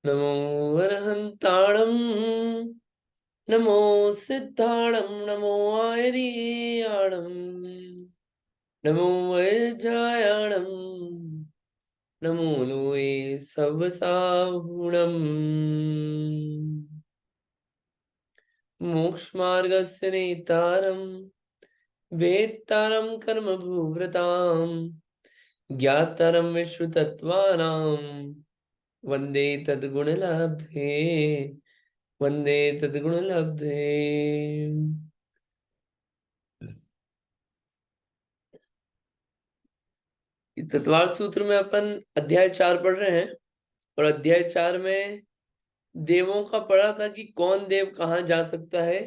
नमो वरहन्ताणं नमो सिद्धाणं नमो आयर्याणं नमो वैजायाणं नमो लोए सवसाहुणम् मोक्षमार्गस्य नेतारं वेत्तारं कर्मभूभृतां ज्ञातारं विश्वतत्त्वानां वन्दे तद्गुणलब्धे वंदे तद्गुण लब्धे। तत्वार सूत्र में अपन अध्याय 4 पढ़ रहे हैं और अध्याय 4 में देवों का पढ़ा था कि कौन देव कहाँ जा सकता है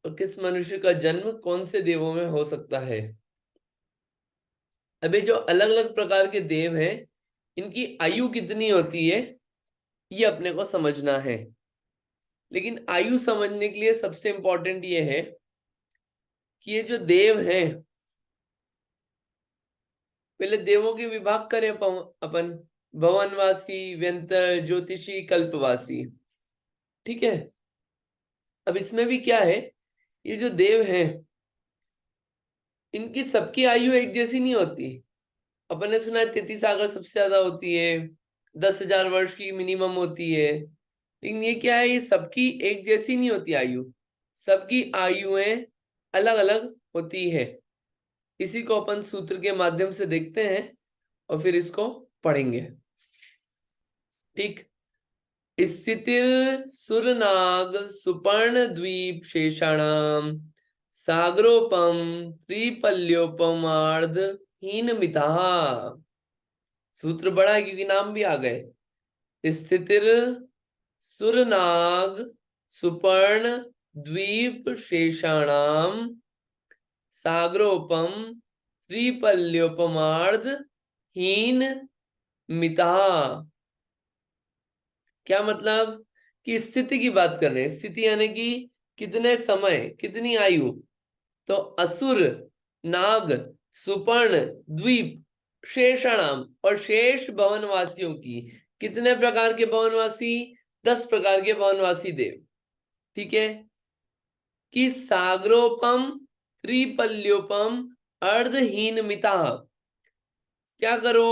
और किस मनुष्य का जन्म कौन से देवों में हो सकता है। अभी जो अलग अलग प्रकार के देव हैं इनकी आयु कितनी होती है ये अपने को समझना है। लेकिन आयु समझने के लिए सबसे इंपॉर्टेंट ये है कि ये जो देव हैं पहले देवों के विभाग करें अपन भवनवासी व्यंतर ज्योतिषी कल्पवासी। ठीक है। अब इसमें भी क्या है ये जो देव हैं इनकी सबकी आयु एक जैसी नहीं होती। अपन ने सुना है 33 सागर सबसे ज्यादा होती है 10,000 वर्ष की मिनिमम होती है। लेकिन ये क्या है ये सबकी एक जैसी नहीं होती आयु। सबकी आयुएं अलग अलग होती है। इसी को अपन सूत्र के माध्यम से देखते हैं और फिर इसको पढ़ेंगे। ठीक। स्थितिर सुरनाग सुपर्ण द्वीप शेषाणाम सागरोपम त्रिपल्योपमार्ध हीन मिता। सूत्र बड़ा है क्योंकि नाम भी आ गए। स्थितिर सुरनाग सुपर्ण द्वीप शेषाणाम सागरोपम त्रिपल्योपमार्ध हीन मिता। क्या मतलब कि स्थिति की बात कर रहे हैं। स्थिति यानी कि कितने समय कितनी आयु। तो असुर नाग सुपर्ण द्वीप शेषाणाम और शेष भवनवासियों की कितने प्रकार के भवनवासी 10 प्रकार के भवनवासी देव। ठीक है। कि सागरोपम त्रिपल्योपम अर्धहीन मिता। क्या करो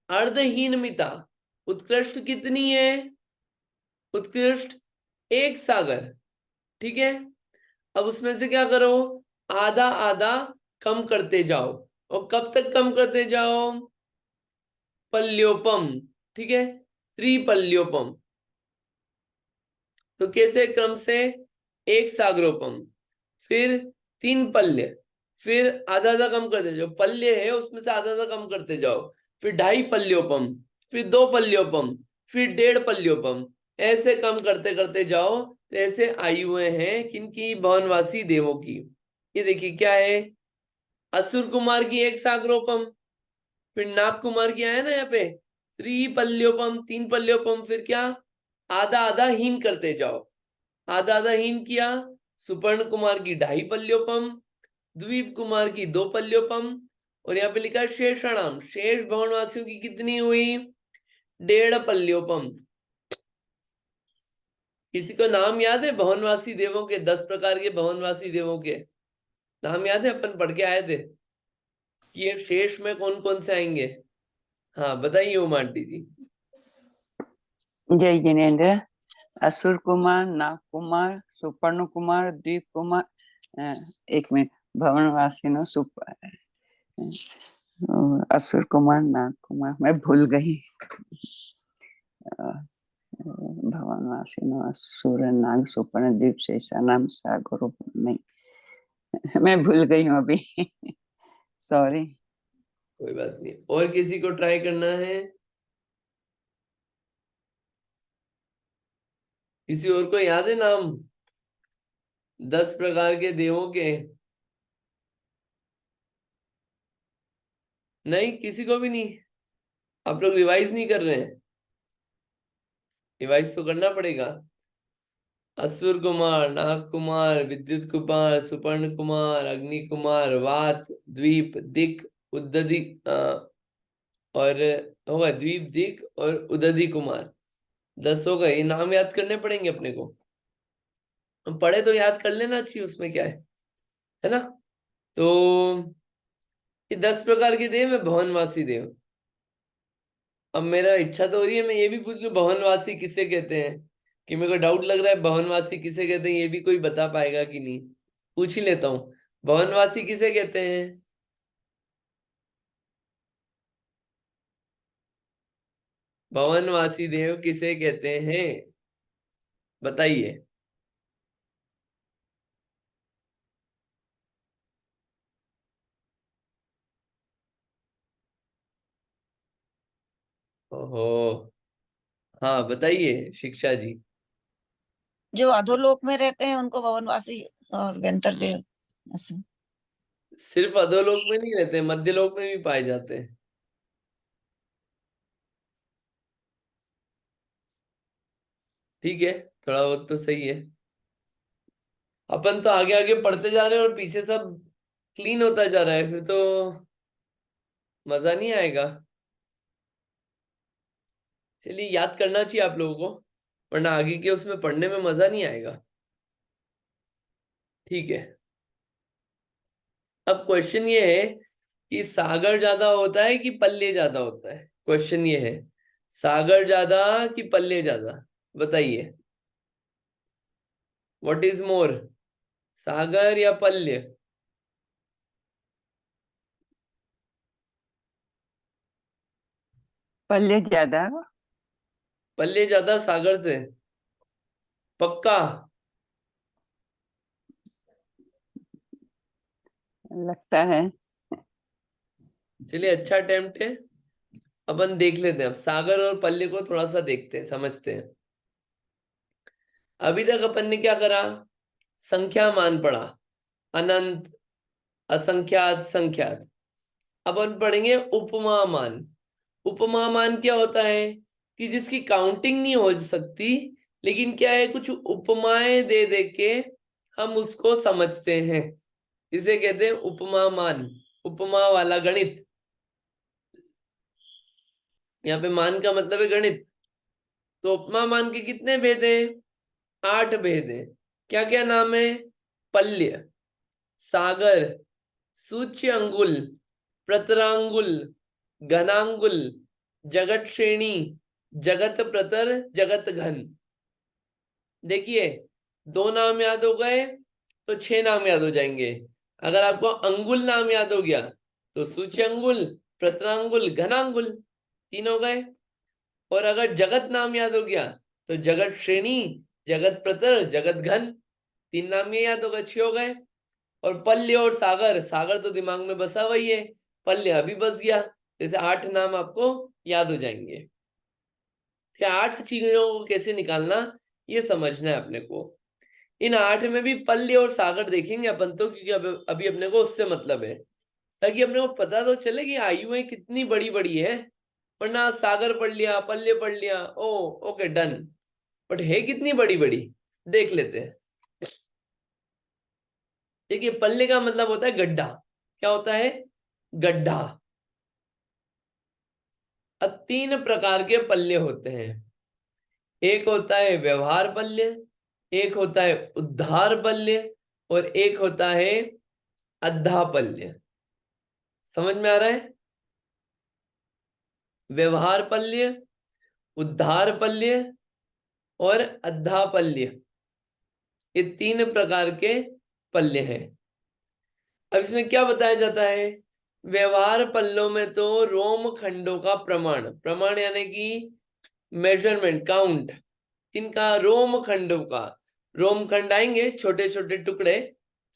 अर्धहीन मिता उत्कृष्ट कितनी है उत्कृष्ट एक सागर। ठीक है। अब उसमें से क्या करो आधा आधा कम करते जाओ। और कब तक कम करते जाओ पल्योपम। ठीक है। त्रिपल्योपम। तो कैसे क्रम से एक सागरोपम फिर 3 पल्य फिर आधा आधा कम करते जाओ। पल्य है उसमें से आधा आधा कम करते जाओ। फिर 2.5 पल्योपम फिर 2 पल्योपम फिर 1.5 पल्योपम। ऐसे कम करते करते जाओ। तो ऐसे आयुएं हैं किनकी भवनवासी देवों की। ये देखिए क्या है असुर कुमार की एक सागरोपम फिर नाग कुमार की आया ना यहाँ पे 3 पल्योपम 3 पल्योपम फिर क्या आधा आधा हीन करते जाओ। आधा आधा हीन किया सुपर्ण कुमार की 2.5 पल्योपम द्वीप कुमार की 2 पल्योपम और यहाँ पे लिखा है शेषाणाम शेष भवनवासियों की कितनी हुई 1.5 पल्योपम। किसी को नाम याद है भवनवासी देवों के 10 प्रकार के भवनवासी देवों के नाम याद है अपन पढ़ के आए थे कि ये शेष में कौन कौन से आएंगे। हाँ बताइए उमा आंटी जी। जय जिनेन्द्र। असुर कुमार नाग कुमार सुपर्ण कुमार द्वीप कुमार एक मिनट भवनवासी नो असुर कुमार नाग कुमार मैं भूल गई। भवनवासी नो असुर नाग सुपर्ण द्वीप शेषा नाम सागर नहीं मैं भूल गई हूँ अभी सॉरी। कोई बात नहीं और किसी को ट्राई करना है किसी और को याद है नाम 10 प्रकार के देवों के। नहीं किसी को भी नहीं। आप लोग रिवाइज नहीं कर रहे हैं। रिवाइज तो करना पड़ेगा। असुर कुमार नाग कुमार विद्युत कुमार सुपर्ण कुमार अग्नि कुमार वात द्वीप दिक उद्दधिक और होगा द्वीप दिक और उदधि कुमार। 10 हो गए। ये नाम याद करने पड़ेंगे अपने को। हम पढ़े तो याद कर लेना चाहिए, उसमें क्या है ना। तो ये 10 प्रकार के देव है, भवनवासी देव। अब मेरा इच्छा तो हो रही है मैं ये भी पूछ लूं, भवनवासी किसे कहते हैं। कि मेरे को डाउट लग रहा है भवनवासी किसे कहते हैं, ये भी कोई बता पाएगा कि नहीं। पूछ ही लेता हूँ, भवनवासी किसे कहते हैं। भवनवासी देव किसे कहते हैं, बताइए। ओहो, हाँ बताइए शिक्षा जी। जो अधोलोक में रहते हैं उनको भवनवासी और व्यंतर देव ऐसे। सिर्फ अधोलोक में नहीं रहते, मध्यलोक में भी पाए जाते हैं। ठीक है, थोड़ा बहुत तो सही है। अपन तो आगे आगे पढ़ते जा रहे हैं और पीछे सब क्लीन होता जा रहा है, फिर तो मजा नहीं आएगा। चलिए, याद करना चाहिए आप लोगों को, वरना आगे के उसमें पढ़ने में मजा नहीं आएगा। ठीक है। अब क्वेश्चन ये है कि सागर ज्यादा होता है कि पल्ले ज्यादा होता है। क्वेश्चन ये है, सागर ज्यादा कि पल्ले ज्यादा, बताइए। व्हाट इज मोर, सागर या पल्य। पल्ले ज्यादा। पल्ले ज्यादा सागर से, पक्का। लगता है। चलिए, अच्छा अटेम्प्ट है। अपन देख लेते हैं, अब सागर और पल्ले को थोड़ा सा देखते हैं, समझते हैं। अभी तक अपन ने क्या करा, संख्या मान पढ़ा, अनंत, असंख्यात, संख्यात। अब अपन पढ़ेंगे उपमा मान। उपमा मान क्या होता है कि जिसकी काउंटिंग नहीं हो सकती, लेकिन क्या है, कुछ उपमाएं दे दे के हम उसको समझते हैं, इसे कहते हैं उपमा मान, उपमा वाला गणित। यहाँ पे मान का मतलब है गणित। तो उपमा मान के कितने भेद हैं, 8 भेद हैं। क्या क्या नाम है, पल्य, सागर, सूच्य अंगुल, प्रतरांगुल, घनांगुल, जगत श्रेणी, जगत प्रतर, जगत घन। देखिए, 2 नाम याद हो गए तो 6 नाम याद हो जाएंगे। अगर आपको अंगुल नाम याद हो गया तो सूच्य अंगुल, प्रतरांगुल, घनांगुल, 3 हो गए। और अगर जगत नाम याद हो गया तो जगत श्रेणी, जगत प्रतर, जगत घन, 3 नाम ये याद हो गए, 6 हो गए। और पल्य और सागर, सागर तो दिमाग में बसा हुआ ही है, पल्य अभी बस गया, जैसे 8 नाम आपको याद हो जाएंगे। फिर 8 चीजों को कैसे निकालना, ये समझना है अपने को। इन 8 में भी पल्य और सागर देखेंगे अपन तो, क्योंकि अभी अपने को उससे मतलब है, ताकि अपने को पता तो चले कि आयुएं कितनी बड़ी बड़ी है। वरना सागर पढ़ लिया, पल्य पढ़ लिया, ओ ओके डन, बट है कितनी बड़ी बड़ी, देख लेते हैं। देखिए, पल्ले का मतलब होता है गड्ढा। क्या होता है, गड्ढा। अब 3 प्रकार के पल्ले होते हैं। एक होता है व्यवहार पल्य, एक होता है उद्धार पल्य, और एक होता है अद्धा पल्य। समझ में आ रहा है, व्यवहार पल्य, उद्धार पल्य और अद्धा पल्य, ये 3 प्रकार के पल्य हैं। अब इसमें क्या बताया जाता है, व्यवहार पल्लों में तो रोम खंडों का प्रमाण, प्रमाण यानी कि मेजरमेंट, काउंट, किनका, रोम खंडों का। रोम खंड आएंगे छोटे छोटे टुकड़े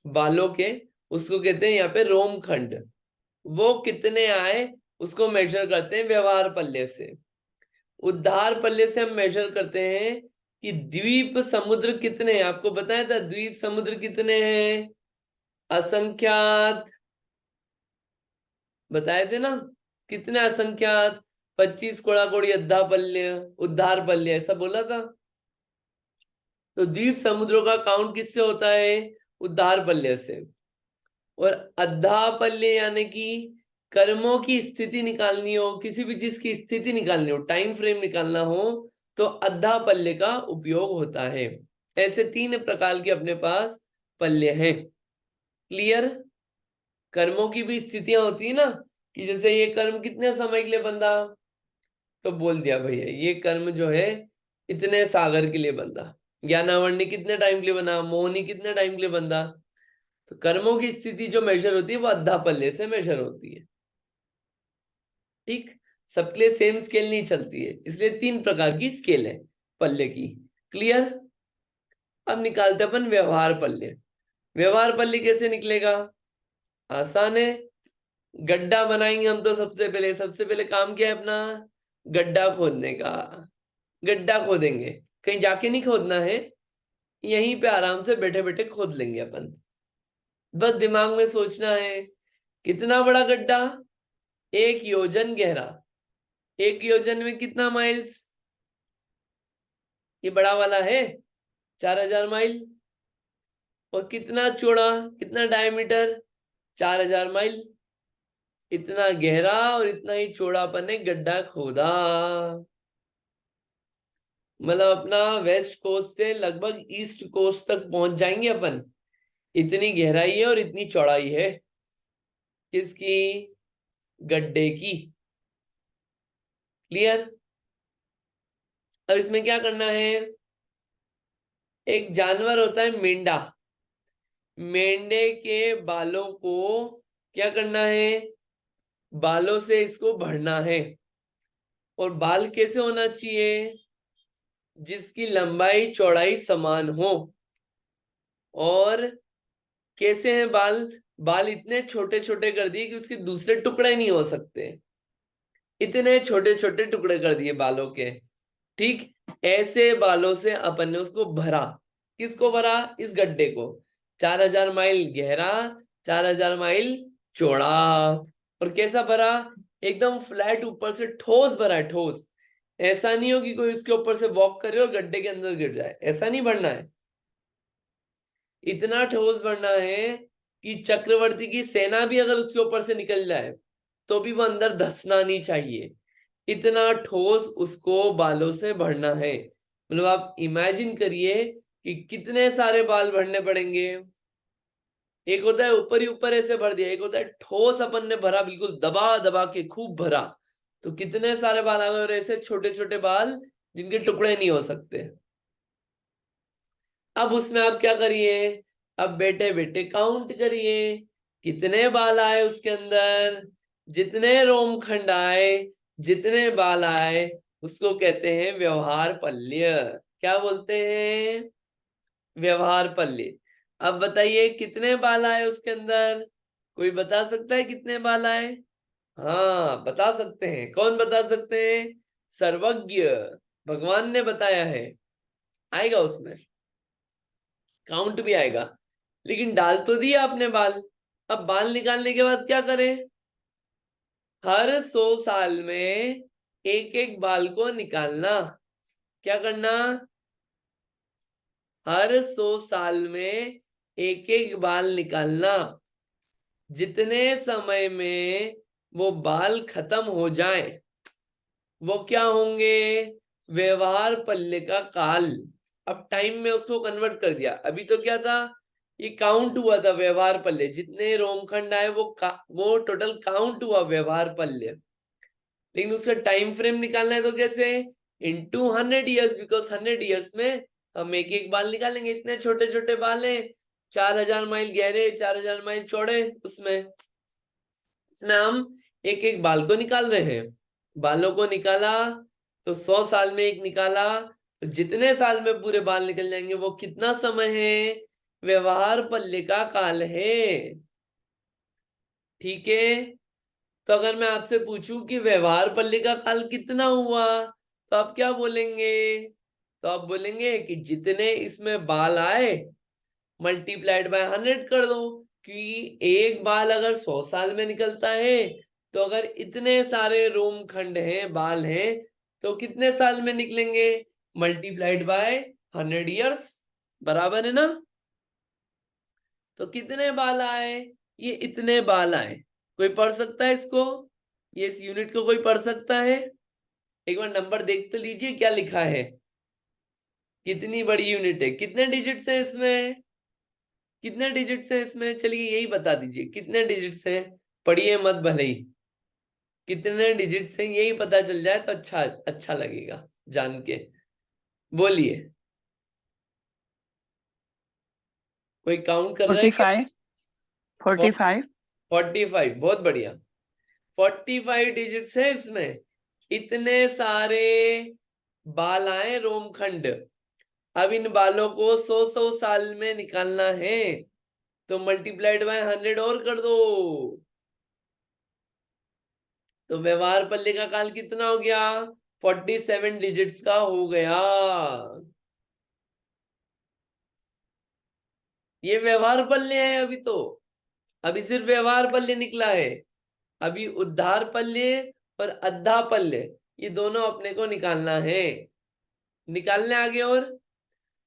बालों के, उसको कहते हैं यहाँ पे रोम खंड। वो कितने आए उसको मेजर करते हैं व्यवहार पल्ले से। उद्धार पल्ले से हम मेजर करते हैं कि द्वीप समुद्र कितने हैं। आपको बताया था द्वीप समुद्र कितने हैं, असंख्यात, बताए थे ना, कितने असंख्यात, 25 कोड़ा कोड़ी अद्धा पल्य, उद्धार पल्य, ऐसा बोला था। तो द्वीप समुद्रों का काउंट किससे होता है, उद्धार पल्य से। और अद्धा पल्य यानी कि कर्मों की स्थिति निकालनी हो, किसी भी चीज की स्थिति निकालनी हो, टाइम फ्रेम निकालना हो, तो अद्धा पल्ले का उपयोग होता है। ऐसे 3 प्रकार के अपने पास पल्ले हैं। क्लियर? कर्मों की भी स्थितियां होती है ना, कि जैसे ये कर्म कितने समय के लिए बंधा, तो बोल दिया भैया ये कर्म जो है इतने सागर के लिए बंधा। ज्ञानावरणी कितने टाइम के लिए बना, मोहनी कितने टाइम के लिए बंधा। तो कर्मों की स्थिति जो मेजर होती है वो अद्धा पल्ले से मेजर होती है। ठीक, सबके लिए सेम स्केल नहीं चलती है, इसलिए 3 प्रकार की स्केल है पल्ले की। क्लियर? अब निकालते अपन व्यवहार पल्ले। व्यवहार पल्ले कैसे निकलेगा? आसान है। गड्ढा बनाएंगे हम, तो सबसे पहले काम क्या है अपना? गड्ढा खोदने का। गड्ढा खोदेंगे, कहीं जाके नहीं खोदना है, यहीं पे आराम से बैठे बैठे खोद लेंगे अपन। बस दिमाग में सोचना है कितना बड़ा गड्ढा, 1 योजन गहरा। 1 योजन में कितना माइल्स? ये बड़ा वाला है 4000 माइल। और कितना चौड़ा, कितना डायमीटर? 4000 माइल। इतना गहरा और इतना ही चौड़ा अपन ने गड्ढा खोदा। मतलब अपना वेस्ट कोस्ट से लगभग ईस्ट कोस्ट तक पहुंच जाएंगे अपन। इतनी गहराई है और इतनी चौड़ाई है। किसकी? गड्ढे की। क्लियर? अब इसमें क्या करना है? एक जानवर होता है मेंढा। मेंढे के बालों को क्या करना है? बालों से इसको भरना है। और बाल कैसे होना चाहिए? जिसकी लंबाई चौड़ाई समान हो। और कैसे हैं बाल? बाल इतने छोटे छोटे कर दिए कि उसके दूसरे टुकड़े नहीं हो सकते, इतने छोटे छोटे टुकड़े कर दिए बालों के। ठीक, ऐसे बालों से अपन ने उसको भरा। किसको भरा? इस गड्ढे को। 4000 माइल गहरा, 4000 माइल चौड़ा। और कैसा भरा? एकदम फ्लैट, ऊपर से ठोस भरा है, ठोस। ऐसा नहीं हो कि कोई उसके ऊपर से वॉक करे और गड्ढे के अंदर गिर जाए, ऐसा नहीं भरना है। इतना ठोस भरना है कि चक्रवर्ती की सेना भी अगर उसके ऊपर से निकल जाए तो भी वो अंदर धंसना नहीं चाहिए। इतना ठोस उसको बालों से भरना है। मतलब आप इमेजिन करिए कि कितने सारे बाल भरने पड़ेंगे। एक होता है ऊपर ही ऊपर ऐसे भर दिया, एक होता है ठोस अपन ने भरा, बिल्कुल दबा दबा के खूब भरा। तो कितने सारे बाल आ गए, और ऐसे छोटे छोटे बाल जिनके टुकड़े नहीं हो सकते। अब उसमें आप क्या करिए? अब बैठे बैठे काउंट करिए कितने बाल आए उसके अंदर। जितने रोमखंड आए, जितने बाल आए, उसको कहते हैं व्यवहार पल्य। क्या बोलते हैं? व्यवहार पल्य। अब बताइए कितने बाल आए उसके अंदर? कोई बता सकता है कितने बाल आए? हाँ बता सकते हैं। कौन बता सकते हैं? सर्वज्ञ भगवान ने बताया है। आएगा उसमें, काउंट भी आएगा। लेकिन डाल तो दिया आपने बाल। अब बाल निकालने के बाद क्या करें? हर 100 साल में एक एक बाल को निकालना। क्या करना? हर 100 साल में एक एक बाल निकालना। जितने समय में वो बाल खत्म हो जाए वो क्या होंगे? व्यवहार पल्ले का काल। अब टाइम में उसको कन्वर्ट कर दिया। अभी तो क्या था? ये काउंट हुआ था व्यवहार पल्ले, जितने रोमखंड आए वो टोटल काउंट हुआ व्यवहार पल्ले। लेकिन उसका टाइम फ्रेम निकालना है तो कैसे? इनटू 100 ईयर्स, बिकॉज 100 ईयर्स में हम एक एक बाल निकालेंगे। इतने छोटे छोटे बाल हैं, 4000 माइल गहरे, 4000 माइल चौड़े। इसमें हम एक एक बाल को निकाल रहे हैं। बालों को निकाला तो 100 साल में एक निकाला, तो जितने साल में पूरे बाल निकल जाएंगे वो कितना समय है? व्यवहार पल्ले का काल है। ठीक है? तो अगर मैं आपसे पूछूं कि व्यवहार पल्ले का काल कितना हुआ, तो आप क्या बोलेंगे? तो आप बोलेंगे कि जितने इसमें बाल आए मल्टीप्लाइड बाय 100 कर दो। क्योंकि एक बाल अगर 100 साल में निकलता है, तो अगर इतने सारे रोमखंड हैं, बाल हैं, तो कितने साल में निकलेंगे? Multiplied by 100 years. बराबर है ना? तो कितने बाल आए? ये इतने बाल आए। कोई पढ़ सकता है इसको? ये इस यूनिट को कोई पढ़ सकता है? एक बार नंबर देख तो लीजिए क्या लिखा है, कितनी बड़ी यूनिट है, कितने डिजिट्स हैं इसमें, कितने डिजिट्स हैं इसमें, चलिए यही बता दीजिए कितने डिजिट्स हैं, पढ़िए मत भले ही, कितने डिजिट्स हैं यही पता चल जाए तो अच्छा अच्छा लगेगा जान के। बोलिए, कोई काउंट कर रहा है क्या? 45 45, बहुत बढ़िया। 45 डिजिट्स है इसमें, इतने सारे बाल आए रोमखंड। अब इन बालों को 100 साल में निकालना है तो मल्टीप्लाइड बाय 100 और कर दो, तो व्यवहार पल्ले का काल कितना हो गया? 47 डिजिट्स का हो गया। ये व्यवहार पल्ले है अभी तो, अभी सिर्फ व्यवहार पल्ले निकला है, अभी उद्धार पल्ले और अद्धा पल्ले ये दोनों अपने को निकालना है। निकालने आगे और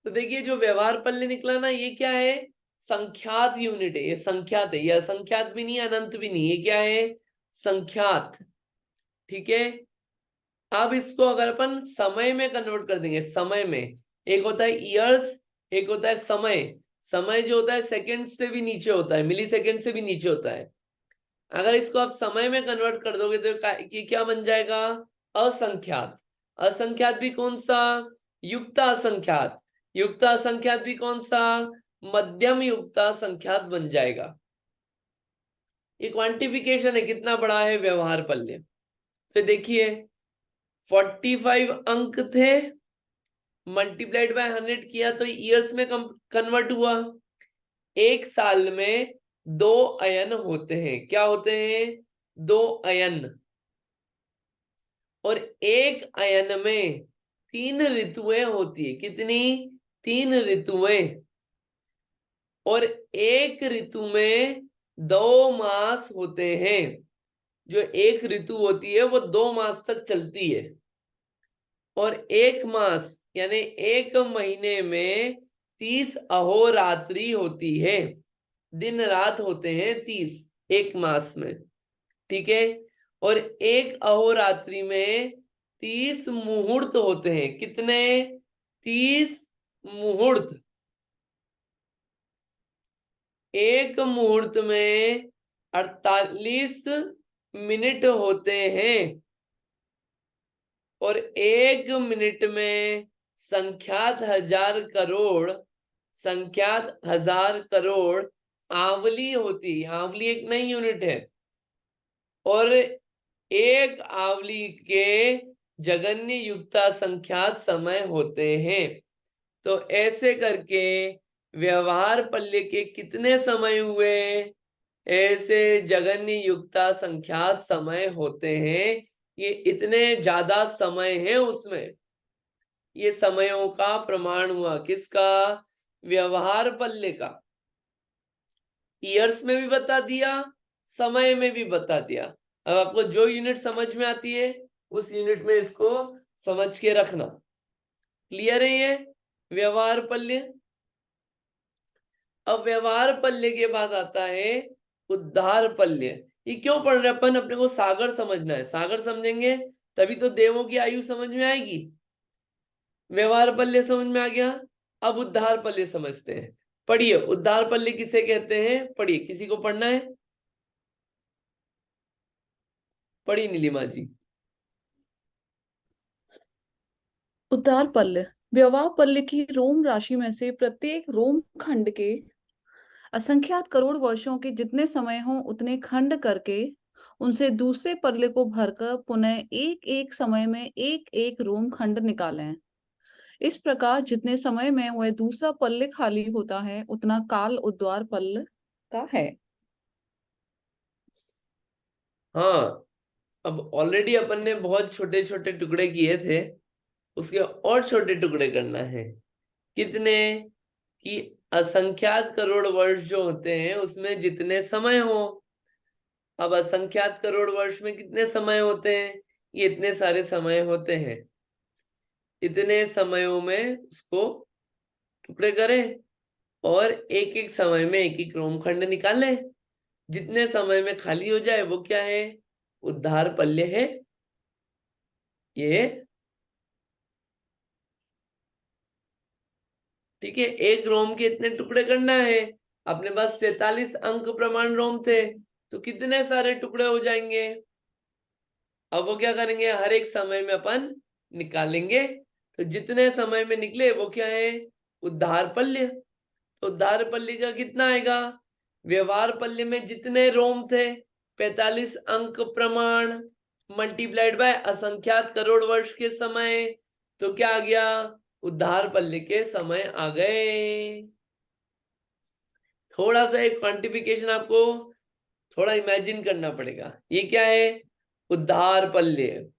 तो देखिए जो व्यवहार पल्ले निकला ना, ये क्या है? संख्यात यूनिट है, ये संख्यात है, ये असंख्यात भी नहीं अनंत भी नहीं, ये क्या है? संख्यात। ठीक है, अब इसको अगर अपन समय में कन्वर्ट कर देंगे, समय में, एक होता है ईयर्स, एक होता है समय। समय जो होता है सेकंड से भी नीचे होता है, मिली सेकंड से भी नीचे होता है। अगर इसको आप समय में कन्वर्ट कर दोगे तो ये क्या बन जाएगा? असंख्यात। असंख्यात भी कौन सा? युक्त असंख्यात। युक्त असंख्यात भी कौन सा? मध्यम युक्त असंख्यात बन जाएगा। ये क्वांटिफिकेशन है कितना बड़ा है व्यवहार पल्ले। तो देखिए 45 अंक थे, मल्टीप्लाइड बाय 100 किया तो ईयर्स में कन्वर्ट हुआ। एक साल में 2 अयन होते हैं, क्या होते हैं? 2 अयन। और एक अयन में 3 ऋतुएं होती है, कितनी? 3 ऋतुएं। और एक ऋतु में 2 मास होते हैं, जो एक ऋतु होती है वो 2 मास तक चलती है। और एक मास यानी एक महीने में 30 अहोरात्रि होती है, दिन रात होते हैं 30 एक मास में। ठीक है, और एक अहोरात्रि में 30 मुहूर्त होते हैं, कितने? 30 मुहूर्त। एक मुहूर्त में 48 मिनट होते हैं, और एक मिनट में संख्यात हजार करोड़ आवली होती है। आवली एक नई यूनिट है, और एक आवली के जगन्य युक्ता संख्यात समय होते हैं। तो ऐसे करके व्यवहार पल्ले के कितने समय हुए? ऐसे जगन्य युक्ता संख्यात समय होते हैं। ये इतने ज्यादा समय है उसमें, ये समयों का प्रमाण हुआ किसका? व्यवहार पल्ले का। ईयर्स में भी बता दिया, समय में भी बता दिया। अब आपको जो यूनिट समझ में आती है उस यूनिट में इसको समझ के रखना। क्लियर है ये व्यवहार पल्ले? अब व्यवहार पल्ले के बाद आता है उद्धार पल्ले। ये क्यों पढ़ रहे अपन? अपने को सागर समझना है, सागर समझेंगे तभी तो देवों की आयु समझ में आएगी। व्यवहार पल्ले समझ में आ गया, अब उद्धार पल्ले समझते हैं। पढ़िए उद्धार पल्ले किसे कहते हैं, पढ़िए, किसी को पढ़ना है? पढ़िए नीलिमा जी। उद्धार पल्ले व्यवहार पल्ले की रोम राशि में से प्रत्येक रोम खंड के असंख्यात करोड़ वर्षों के जितने समय हो उतने खंड करके उनसे दूसरे पल्ले को भरकर पुनः एक एक समय में एक एक रोम खंड निकालें। इस प्रकार जितने समय में वह दूसरा पल्ले खाली होता है उतना काल उद्धार पल्ले का है। हाँ, अब ऑलरेडी अपन ने बहुत छोटे छोटे टुकड़े किए थे, उसके और छोटे टुकड़े करना है। कितने? कि असंख्यात करोड़ वर्ष जो होते हैं उसमें जितने समय हो। अब असंख्यात करोड़ वर्ष में कितने समय होते हैं? ये इतने सारे समय होते हैं। इतने समयों में उसको टुकड़े करें और एक एक समय में एक एक रोमखंड निकालें। जितने समय में खाली हो जाए वो क्या है, उद्धार पल्य है। ये ठीक है, एक रोम के इतने टुकड़े करना है, अपने पास 47 अंक प्रमाण रोम थे, तो कितने सारे टुकड़े हो जाएंगे। अब वो क्या करेंगे, हर एक समय में अपन निकालेंगे, तो जितने समय में निकले वो क्या है, उद्धार पल्य। तो उद्धार पल्य का कितना आएगा, व्यवहार पल्य में जितने रोम थे 45 अंक प्रमाण मल्टीप्लाइड बाय असंख्यात करोड़ वर्ष के समय, तो क्या आ गया, उद्धार पल्य के समय आ गए। थोड़ा सा एक क्वांटिफिकेशन आपको थोड़ा इमेजिन करना पड़ेगा। ये क्या है, उद्धार पल्य।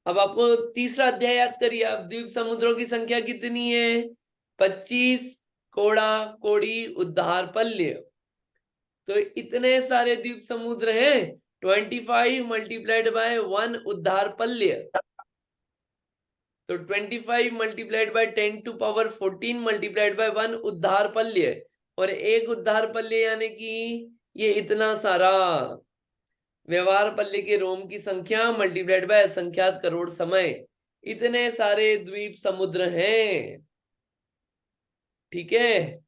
अब आपको तीसरा अध्याय याद करिए, अब द्वीप समुद्रों की संख्या कितनी है, 25 कोड़ा कोड़ी उद्धार पल्य। तो इतने सारे द्वीप समुद्र हैं, 25 मल्टीप्लाइड बाय 1 उद्धार पल्य। तो 25 multiplied by 10 to power 14 multiplied by 1 उद्धार पल्य, और एक उद्धार पल्य यानी कि ये इतना सारा व्यवहार पल्ले के रोम की संख्या मल्टीप्लाइड बाय असंख्यात करोड़ समय, इतने सारे द्वीप समुद्र हैं। ठीक है,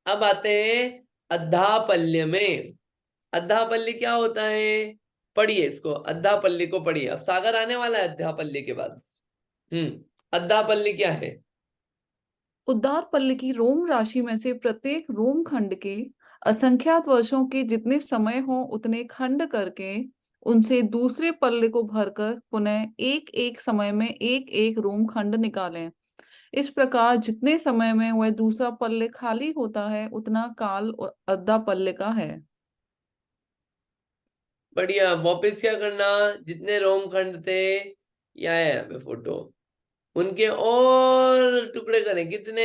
अब आते हैं अद्धापल्य में। अद्धापल्य क्या होता है, पढ़िए इसको, अद्धापल्य को पढ़िए। अब सागर आने वाला है अद्धापल्य के बाद। अद्धापल्य क्या है, उद्धार पल्ले की रोम राशि में से प्रत्येक रोम खंड के असंख्यात वर्षों के जितने समय हो उतने खंड करके उनसे दूसरे पल्ले को भरकर पुनः एक एक समय में एक एक रोम खंड निकालें। इस प्रकार जितने समय में वह दूसरा पल्ले खाली होता है उतना काल अद्धा पल्ले का है। बढ़िया। वापिस क्या करना, जितने रोम खंड थे, ये आया यहाँ पे फोटो, उनके और टुकड़े करें, कितने,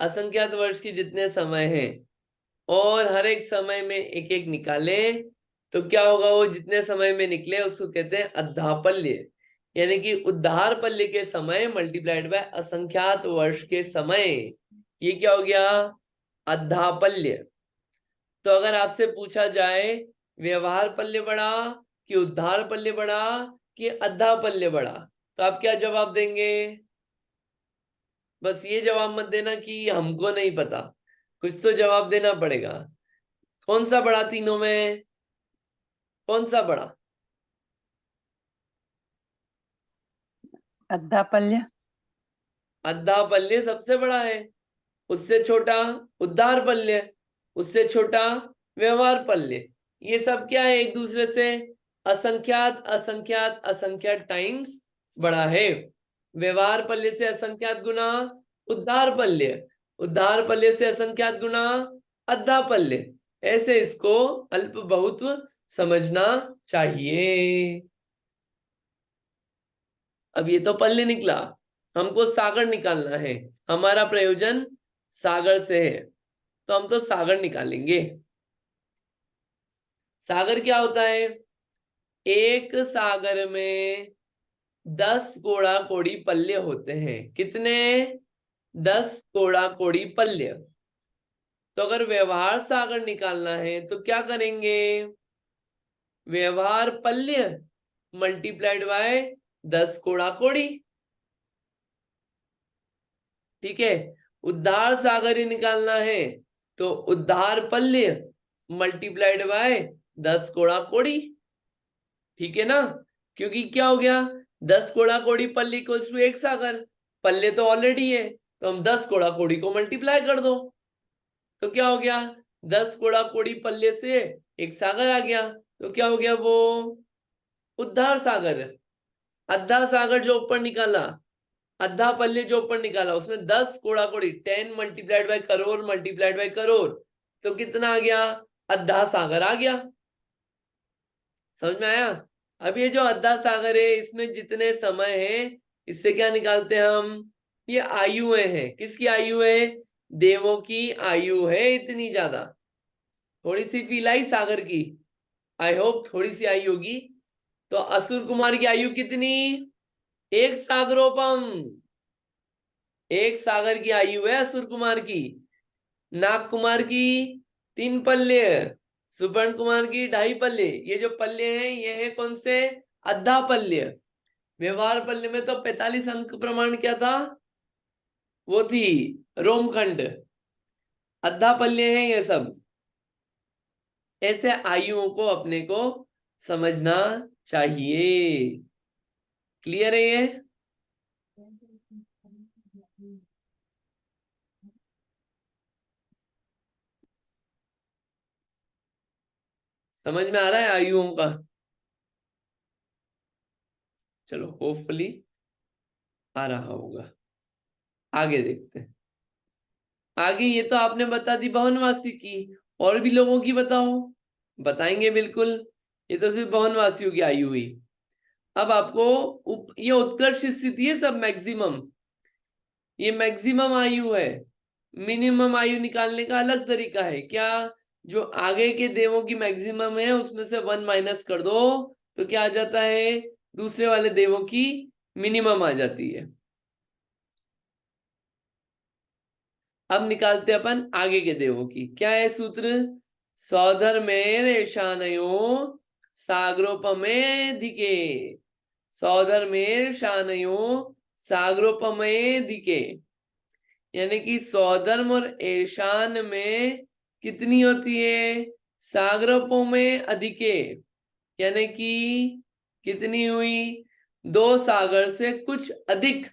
असंख्यात वर्ष की जितने समय हैं, और हर एक समय में एक एक निकाले, तो क्या होगा, वो जितने समय में निकले उसको कहते हैं अद्धापल्य। यानी कि उद्धार पल्य के समय मल्टीप्लाइड बाय असंख्यात वर्ष के समय, ये क्या हो गया, अद्धापल्य। तो अगर आपसे पूछा जाए व्यवहार पल्य बड़ा कि उद्धार पल्य बड़ा कि अद्धापल्य बड़ा, तो आप क्या जवाब देंगे। बस ये जवाब मत देना कि हमको नहीं पता, कुछ तो जवाब देना पड़ेगा। कौन सा बड़ा तीनों में, कौन सा बड़ा, अद्धापल्य। अद्धापल्य सबसे बड़ा है, उससे छोटा उद्धार पल्य, उससे छोटा व्यवहार पल्य। ये सब क्या है, एक दूसरे से असंख्यात असंख्यात असंख्यात टाइम्स बड़ा है। व्यवहार पल्य से असंख्यात गुना उद्धार पल्य, उद्धार पल्य से असंख्यात गुना अद्धा पल्य। ऐसे इसको अल्प बहुत समझना चाहिए। अब ये तो पल्ले निकला, हमको सागर निकालना है, हमारा प्रयोजन सागर से है, तो हम तो सागर निकालेंगे। सागर क्या होता है, एक सागर में 10 कोड़ा कोड़ी पल्ले होते हैं। कितने, 10 कोड़ा कोड़ी पल्ले। तो अगर व्यवहार सागर निकालना है तो क्या करेंगे, व्यवहार पल्य मल्टीप्लाइड बाय 10 कोड़ा कोड़ी। ठीक है, उद्धार सागर ही निकालना है तो उद्धार पल्य मल्टीप्लाइड बाय 10 कोड़ा कोड़ी। ठीक है ना, क्योंकि क्या हो गया, 10 कोड़ा कोड़ी पल्ले इक्वल्स टू एक सागर, पल्ले तो ऑलरेडी है, तो हम 10 कोड़ा कोड़ी को मल्टीप्लाई कर दो, तो क्या हो गया, 10 कोड़ा कोड़ी पल्ले से एक सागर आ गया, तो क्या हो गया वो उद्धार सागर। अद्धा सागर जो ऊपर निकाला, अद्धा पल्ले जो ऊपर निकाला, उसमें 10 कोड़ा कोड़ी 10 multiplied by crore multiplied by crore, तो कितना आ गया, अद्धा सागर आ गया। समझ में आया। अब ये जो अद्धा सागर है इसमें जितने समय हैं, इससे क्या निकालते हैं हम, ये आयुएं हैं। किसकी आयु है, देवों की आयु है इतनी ज्यादा। थोड़ी सी फील आई सागर की, आई होप थोड़ी सी आई होगी। तो असुर कुमार की आयु कितनी, एक सागरोपम, एक सागर की आयु है असुर कुमार की। नाग कुमार की 3 पल्ले, सुपर्ण कुमार की 2.5 पल्ले। ये जो पल्ले हैं ये है कौन से? अद्धा पल्ले। व्यवहार पल्ले में तो 45 अंक प्रमाण क्या था? वो थी रोमखंड। अद्धा पल्ले हैं ये सब। ऐसे आयुओं को अपने को समझना चाहिए। क्लियर है ये? समझ में आ रहा है आयुओं का? चलो होपफुली आ रहा होगा। आगे देखते हैं। आगे ये तो आपने बता दी भवनवासी की, और भी लोगों की बताओ। बताएंगे बिल्कुल। ये तो सिर्फ भवनवासियों की आयु हुई। अब आपको ये उत्कृष्ट स्थिति है सब मैक्सिमम। ये मैक्सिमम आयु है। मिनिमम आयु निकालने का अलग तरीका है। क्या? जो आगे के देवों की मैक्सिमम है उसमें से 1 माइनस कर दो तो क्या आ जाता है? दूसरे वाले देवों की मिनिमम आ जाती है। अब निकालते अपन आगे के देवों की। क्या है सूत्र? सौधर्मेर ईशानयो सागरोपमेधिके। सौधर्मेर शानयो सागरोपमेधिके। यानी कि सौधर्म और ईशान में कितनी होती है? सागरोपों में अधिके। यानी कि कितनी हुई? 2 सागर से कुछ अधिक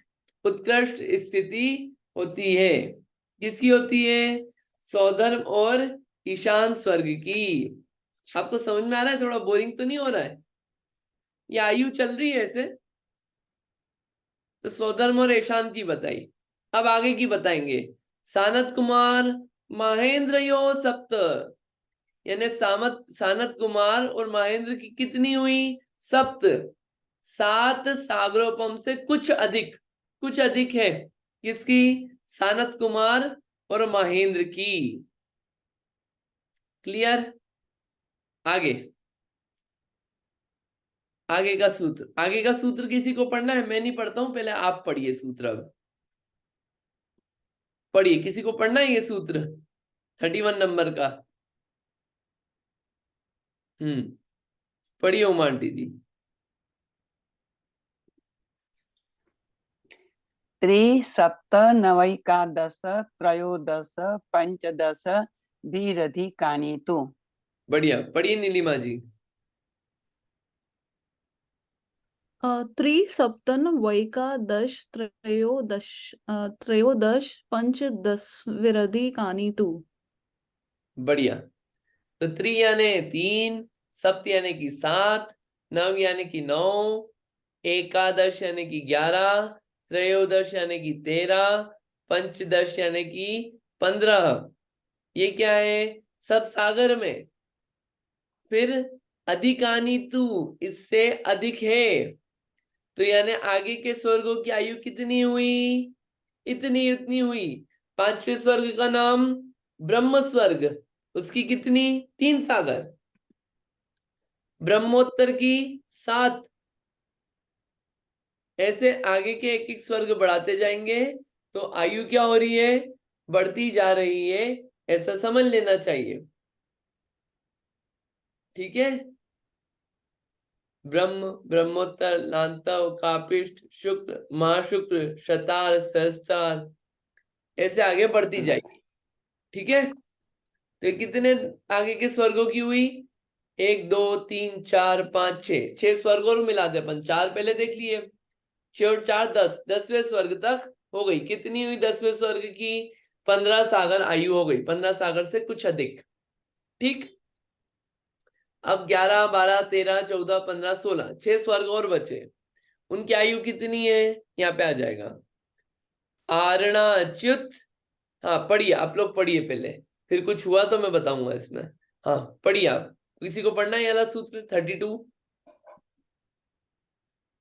उत्कृष्ट स्थिति होती है। किसकी होती है? सौधर्म और ईशान स्वर्ग की। आपको समझ में आ रहा है? थोड़ा बोरिंग तो नहीं हो रहा है? ये आयु चल रही है ऐसे। तो सौधर्म और ईशान की बताई। अब आगे की बताएंगे। सानत कुमार महेंद्र यो सप्त। यानी सानत कुमार और महेंद्र की कितनी हुई? सप्त। 7 सागरोपम से कुछ अधिक। कुछ अधिक है किसकी? सानत कुमार और महेंद्र की। क्लियर? आगे आगे का सूत्र। आगे का सूत्र किसी को पढ़ना है? मैं नहीं पढ़ता हूं, पहले आप पढ़िए सूत्र। अब पढ़िए, किसी को पढ़ना है ये सूत्र 31 नंबर का? पढ़िए उमा आंटी जी। त्रिसप्त नवैकादश त्रयोदश पंचदश धीरधिकानि तु। बढ़िया, पढ़िए नीलिमा जी। त्रिसप्तन वैकादश त्रयोदश त्रयोदश पंचदश विरधिकानि तु। बढ़िया। तो त्रि यानी 3, सप्त यानी कि 7, नव यानी कि 9, एकादश यानी कि 11, त्रयोदश यानी कि 13, पंचदश यानी कि 15। ये क्या है? सब सागर में। फिर अधिकानी तू, इससे अधिक है। तो यानी आगे के स्वर्गों की आयु कितनी हुई? इतनी उतनी हुई। 5वें स्वर्ग का नाम ब्रह्म स्वर्ग। उसकी कितनी? 3 सागर। ब्रह्मोत्तर की 7। ऐसे आगे के एक एक स्वर्ग बढ़ाते जाएंगे तो आयु क्या हो रही है? बढ़ती जा रही है। ऐसा समझ लेना चाहिए। ठीक है? ब्रह्म, ब्रह्मोत्तर, लांतव, कापिष्ट, शुक्र, महाशुक्र, शतार, सहस्त्रार, ऐसे आगे बढ़ती जाएगी। ठीक है? तो ये कितने आगे के स्वर्गों की हुई? 1 2 3 4 5 6। 6 स्वर्ग और मिला दे अपन। 4 पहले देख लिए। 6 और 4 10। 10वें स्वर्ग तक हो गई। कितनी हुई 10वें स्वर्ग की? 15 सागर आयु हो गई। 15 सागर से कुछ अधिक। ठीक। अब 11 12 13 14 15 16 6 स्वर्ग और बचे। उनकी आयु कितनी है? यहाँ पे आ जाएगा। आरणाच्युत। हाँ पढ़िए, आप लोग पढ़िए पहले, फिर कुछ हुआ तो मैं बताऊंगा इसमें। हाँ पढ़िए आप। किसी को पढ़ना है ये वाला सूत्र 32?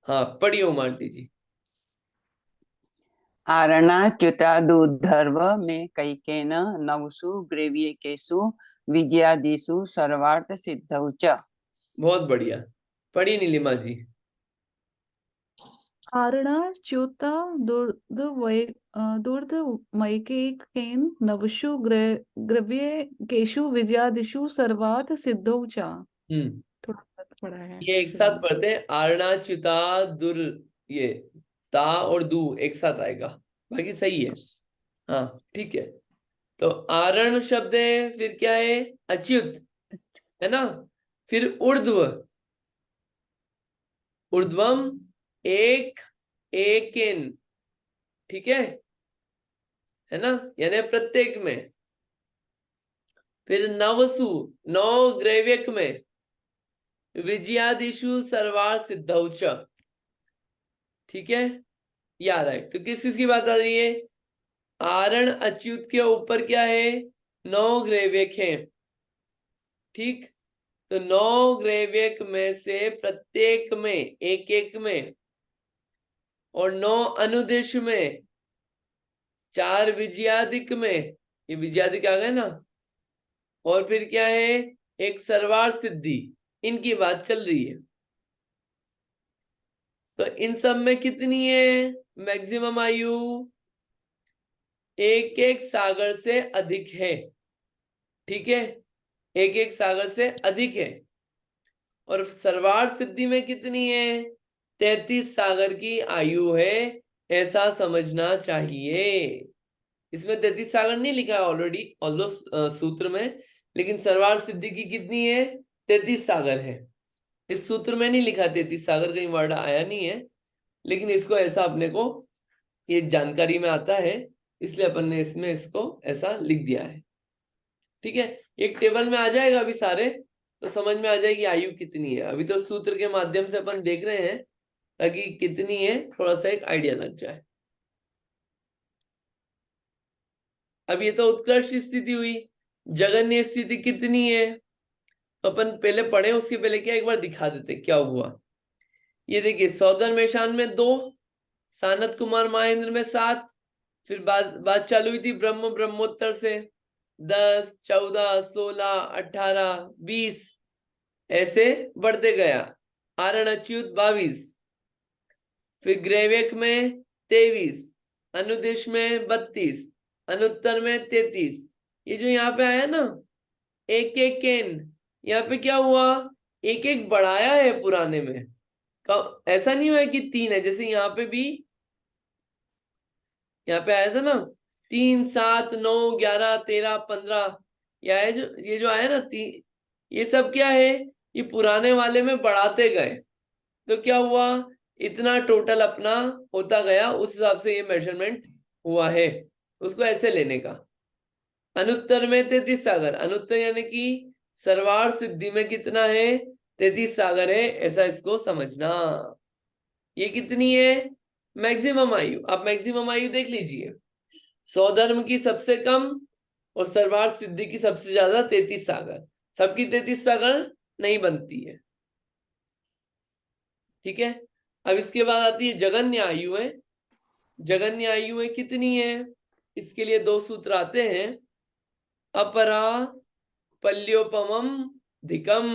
हाँ पढ़िए उमा आंटी जी। आरणाच्युतादुर्धर्व में कैकेन नवसु ग्रेव्यकेषु विजयादिषु सर्वार्थ सिद्धौ च। बहुत बढ़िया। पढ़िए नीलिमा जी। आरणा च्युता दुर्द दूर्ध मैकेकेन नवशु ग्रव्ये केशु विजयादिषु सर्वात् सिद्धौ च। थोड़ा गलत पढ़ा है ये एक साथ पढ़ते हैं, आरणा च्युता दुर, ये ता और दू एक साथ आएगा, बाकी सही है। हाँ ठीक है। तो आरण शब्द है, फिर क्या है, अच्युत है ना, फिर ऊर्ध्व, ऊर्ध्वम एक एकेन, ठीक है ना, यानी प्रत्येक में। फिर नवसु, नौ ग्रैव्यक में, विजयादिशु सर्वार सिद्धौ च, ठीक है, ये आ रहा है। तो किस की बात आ रही है, आरण अच्युत के ऊपर क्या है, 9 ग्रैव्यक हैं, ठीक। तो 9 ग्रैव्यक में से प्रत्येक में एक एक में, और 9 अनुदेश में, 4 विजयादिक में, ये विजयादिक आ गए ना, और फिर क्या है, एक सर्वार सिद्धि, इनकी बात चल रही है। तो इन सब में कितनी है मैक्सिमम आयु, एक एक सागर से अधिक है, ठीक है, एक एक सागर से अधिक है। और सर्वार सिद्धि में कितनी है, 33 सागर की आयु है, ऐसा समझना चाहिए। इसमें 33 सागर नहीं लिखा है ऑलरेडी, ऑल्दो सूत्र में, लेकिन सर्वार सिद्धि की कितनी है, 33 सागर है। इस सूत्र में नहीं लिखा 33 सागर, कहीं वर्ड आया नहीं है, लेकिन इसको ऐसा अपने को ये जानकारी में आता है, इसलिए अपन ने इसमें इसको ऐसा लिख दिया है, ठीक है। एक टेबल में आ जाएगा अभी सारे, तो समझ में आ जाएगी आयु कितनी है। अभी तो सूत्र के माध्यम से अपन देख रहे हैं, ताकि कितनी है थोड़ा सा एक आइडिया लग जाए। अब ये तो उत्कृष्ट स्थिति हुई, जगन्य स्थिति कितनी है, तो अपन पहले पढ़े, उसके पहले क्या एक बार दिखा देते क्या हुआ। ये देखिए, सौदर मेशान में 2, सानत कुमार महेंद्र में 7, फिर बात चालू हुई थी ब्रह्म ब्रह्मोत्तर से, 10, 14, 16, 18, 20, ऐसे बढ़ते गया। आरण अच्युत 22, फिर ग्रैव्यक में 23, अनुदेश में 32, अनुत्तर में 33। ये जो यहाँ पे आया ना एक एक केन, यहाँ पे क्या हुआ, एक एक बढ़ाया है पुराने में, ऐसा नहीं हुआ कि 3 है, जैसे यहाँ पे भी यहाँ पे आया था ना 3, 7, 9, 11, 13, 15, ये जो आया ना 3, ये सब क्या है, ये पुराने वाले में बढ़ाते गए, तो क्या हुआ, इतना टोटल अपना होता गया, उस हिसाब से ये मेजरमेंट हुआ है, उसको ऐसे लेने का। अनुत्तर में 33 सागर, अनुत्तर यानी कि सर्वार सिद्धि में कितना है, 33 सागर है, ऐसा इसको समझना। ये कितनी है मैक्सिमम आयु, आप मैक्सिमम आयु देख लीजिए, सौधर्म की सबसे कम और सर्वार सिद्धि की सबसे ज्यादा 33 सागर, सबकी 33 सागर नहीं बनती है, ठीक है। अब इसके बाद आती है जगन्य आयु है, जगन्य आयु है कितनी है, इसके लिए 2 सूत्र आते हैं, अपरा पल्योपमम धिकम,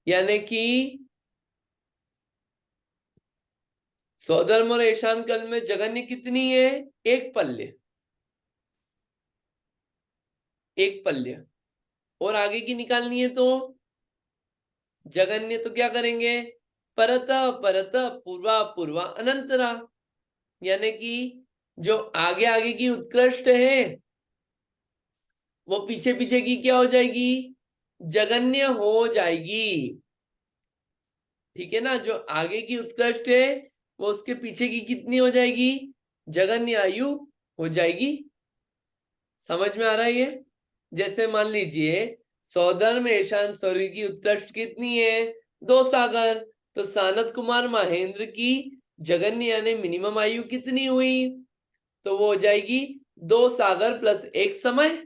यानी कि सौधर्म और ईशान कल में जगन्य कितनी है, एक पल्य, एक पल्य, और आगे की निकालनी है तो जगन्य तो क्या करेंगे, परत परत पूर्वा पूर्वा अनंतरा, यानी कि जो आगे आगे की उत्कृष्ट है वो पीछे पीछे की क्या हो जाएगी, जगन्य हो जाएगी, ठीक है ना। जो आगे की उत्कृष्ट है वो उसके पीछे की कितनी हो जाएगी, जगन्य आयु हो जाएगी। समझ में आ रहा है ये, जैसे मान लीजिए सौधर्म ईशान स्वर्ग की उत्कृष्ट कितनी है, 2 सागर, तो सानत कुमार महेंद्र की जगन्य यानी मिनिमम आयु कितनी हुई, तो वो हो जाएगी 2 सागर प्लस 1 समय,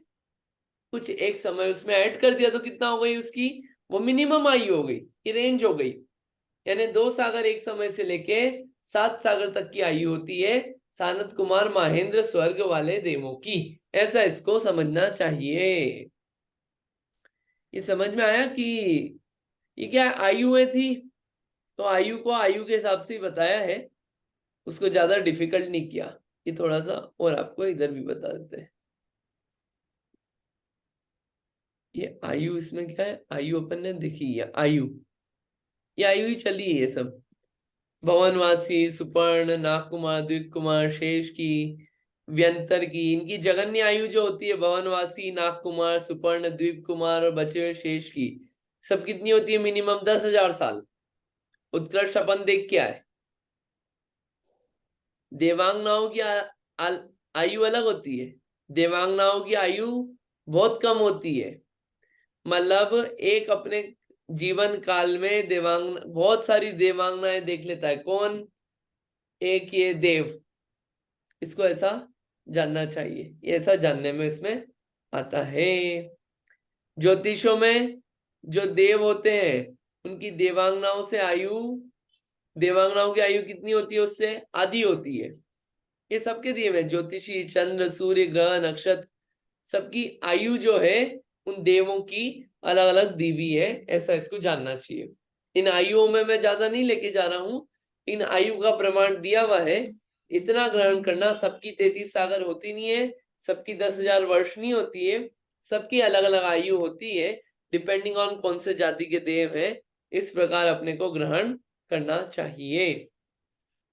कुछ एक समय उसमें ऐड कर दिया तो कितना हो गई उसकी, वो मिनिमम आयु हो गई, ये रेंज हो गई, यानी 2 सागर एक समय से लेके 7 सागर तक की आयु होती है सानत कुमार महेंद्र स्वर्ग वाले देवों की, ऐसा इसको समझना चाहिए। ये समझ में आया कि ये क्या आयुएं थी, तो आयु को आयु के हिसाब से ही बताया है, उसको ज्यादा डिफिकल्ट नहीं किया। ये थोड़ा सा और आपको इधर भी बता देते हैं। ये आयु इसमें क्या है, आयु अपन ने देखी है, आयु ये आयु ही चली है ये सब। भवनवासी, सुपर्ण, नागकुमार, द्वीप कुमार, शेष की, व्यंतर की, इनकी जगन्य आयु जो होती है भवनवासी, नागकुमार, सुपर्ण, द्वीप कुमार और बचे हुए शेष की, सब कितनी होती है, मिनिमम 10,000 साल। उत्कृष्ट अपन देख क्या है, देवांगनाओं की आयु अलग होती है। देवांगनाओं की आयु बहुत कम होती है, मतलब एक अपने जीवन काल में बहुत सारी देवांगनाएं देख लेता है। कौन? एक ये देव, इसको ऐसा जानना चाहिए, ये ऐसा जानने में इसमें आता है। ज्योतिषों में जो देव होते हैं उनकी देवांगनाओं की आयु कितनी होती है, उससे आधी होती है। ये सबके दिए हुए ज्योतिषी, चंद्र, सूर्य, ग्रह, नक्षत्र, सबकी आयु जो है उन देवों की अलग अलग दी हुई है, ऐसा इसको जानना चाहिए। इन आयुओं में मैं ज्यादा नहीं लेके जा रहा हूं, इन आयु का प्रमाण दिया हुआ है, इतना ग्रहण करना। सबकी 33 सागर होती नहीं है, सबकी 10,000 वर्ष नहीं होती है, सबकी अलग अलग आयु होती है, डिपेंडिंग ऑन कौन से जाति के देव हैं। इस प्रकार अपने को ग्रहण करना चाहिए।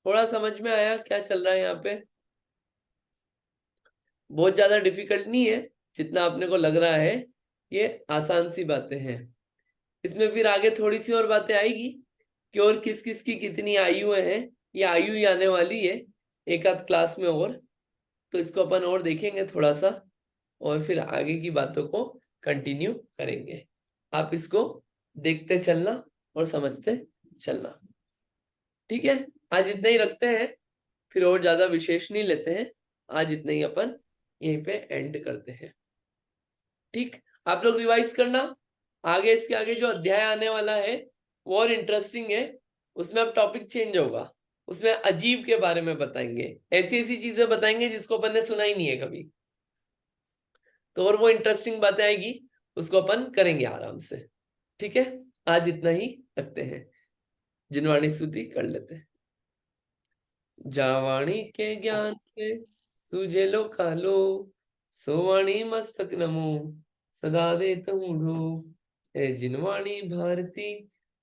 थोड़ा समझ में आया क्या चल रहा है यहाँ पे? बहुत ज्यादा डिफिकल्ट नहीं है, जितना अपने को लग रहा है, ये आसान सी बातें हैं। इसमें फिर आगे थोड़ी सी और बातें आएगी कि और किस किस की कितनी आयुएं हैं, ये आयु ही आने वाली है एक आध क्लास में और, तो इसको अपन और देखेंगे थोड़ा सा, और फिर आगे की बातों को कंटिन्यू करेंगे। आप इसको देखते चलना और समझते चलना, ठीक है? आज इतना ही रखते हैं, फिर और ज्यादा विशेष नहीं लेते हैं, आज इतना ही अपन यहीं पे एंड करते हैं। ठीक, आप लोग रिवाइज करना। आगे इसके आगे जो अध्याय आने वाला है वो और इंटरेस्टिंग है, उसमें अब टॉपिक चेंज होगा, उसमें अजीब के बारे में बताएंगे, ऐसी ऐसी चीजें बताएंगे जिसको अपन ने सुना ही नहीं है कभी, तो और वो इंटरेस्टिंग बातें आएगी, उसको अपन करेंगे आराम से। ठीक है, आज इतना ही रखते हैं, जिनवाणी स्तुति कर लेते हैं। जावाणी के ज्ञान से सूझे लो कालो, सोवाणी मस्तक नमो सदा देत हूँ। है जिनवाणी भारती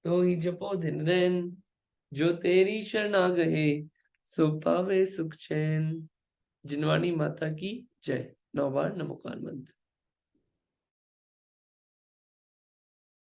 तो ही जपो दिन रैन, जो तेरी शरणा गए सो पावे सुख चैन। जिनवाणी माता की जय। 9 बार नमोकार मंत्र।